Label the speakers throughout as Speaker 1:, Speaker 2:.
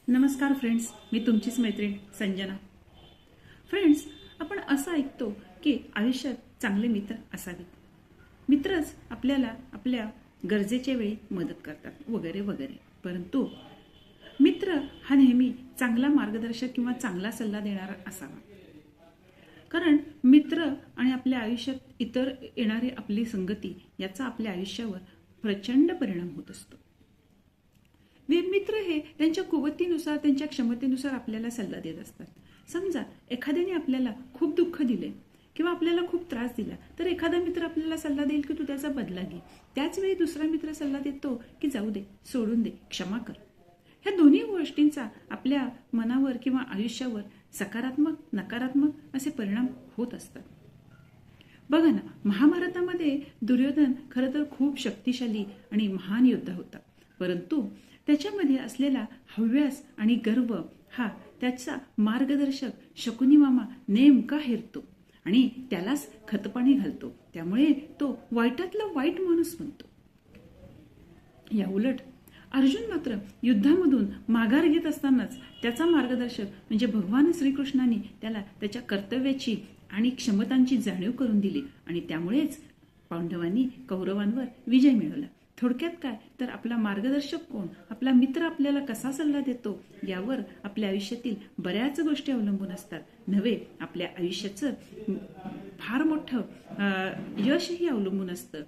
Speaker 1: नमस्कार फ्रेंड्स, मी तुमचीच मैत्रीण संजना. फ्रेंड्स, आपण असं ऐकतो की आयुष्यात चांगले मित्र असावेत. मित्रच आपल्याला आपल्या गरजेच्या वेळी मदत करतात वगैरे वगैरे. परंतु मित्र हा नेहमी चांगला मार्गदर्शक किंवा चांगला सल्ला देणारा असावा. कारण मित्र आणि आपल्या आयुष्यात इतर येणारी आपली संगती याचा आपल्या आयुष्यावर प्रचंड परिणाम होत असतो. मित्र हे त्यांच्या कुवतीनुसार त्यांच्या क्षमतेनुसार आपल्याला सल्ला देत असतात. समजा एखाद्याने आपल्याला खूप दुःख दिले किंवा आपल्याला खूप त्रास दिला तर एखादा मित्र आपल्याला सल्ला देईल की तू त्याचा बदला घे. त्याच वेळी दुसरा मित्र सल्ला देतो की जाऊ दे, सोडून दे, क्षमा कर. ह्या दोन्ही गोष्टींचा आपल्या मनावर किंवा आयुष्यावर सकारात्मक नकारात्मक असे परिणाम होत असतात. बघा ना, महाभारतामध्ये दुर्योधन खरं तर खूप शक्तिशाली आणि महान योद्धा होता. परंतु त्याच्यामध्ये असलेला हव्यास आणि गर्व हा त्याचा मार्गदर्शक शकुनी मामा नेमका हेरतो आणि त्यालाच खतपाणी घालतो. त्यामुळे तो वाईटातला वाईट माणूस बनतो. या उलट अर्जुन मात्र युद्धामधून माघार घेत असतानाच त्याचा मार्गदर्शक म्हणजे भगवान श्रीकृष्णाने त्याला त्याच्या कर्तव्याची आणि क्षमतांची जाणीव करून दिली आणि त्यामुळेच पांडवांनी कौरवांवर विजय मिळवला. थोडक्यात काय तर आपला मार्गदर्शक कोण, आपला मित्र आपल्याला कसा सल्ला देतो यावर आपल्या आयुष्यातील बऱ्याच गोष्टी अवलंबून असतात. नव्हे, आपल्या आयुष्याचं फार मोठं यशही अवलंबून असतं.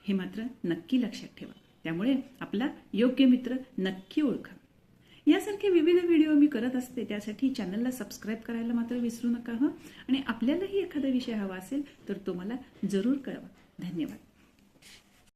Speaker 1: हे मात्र नक्की लक्षात ठेवा. त्यामुळे आपला योग्य मित्र नक्की ओळखा. यासारखे विविध व्हिडिओ मी करत असते, त्यासाठी चॅनलला सबस्क्राईब करायला मात्र विसरू नका. आणि आपल्यालाही एखादा विषय हवा असेल तर तो मला जरूर कळवा. धन्यवाद.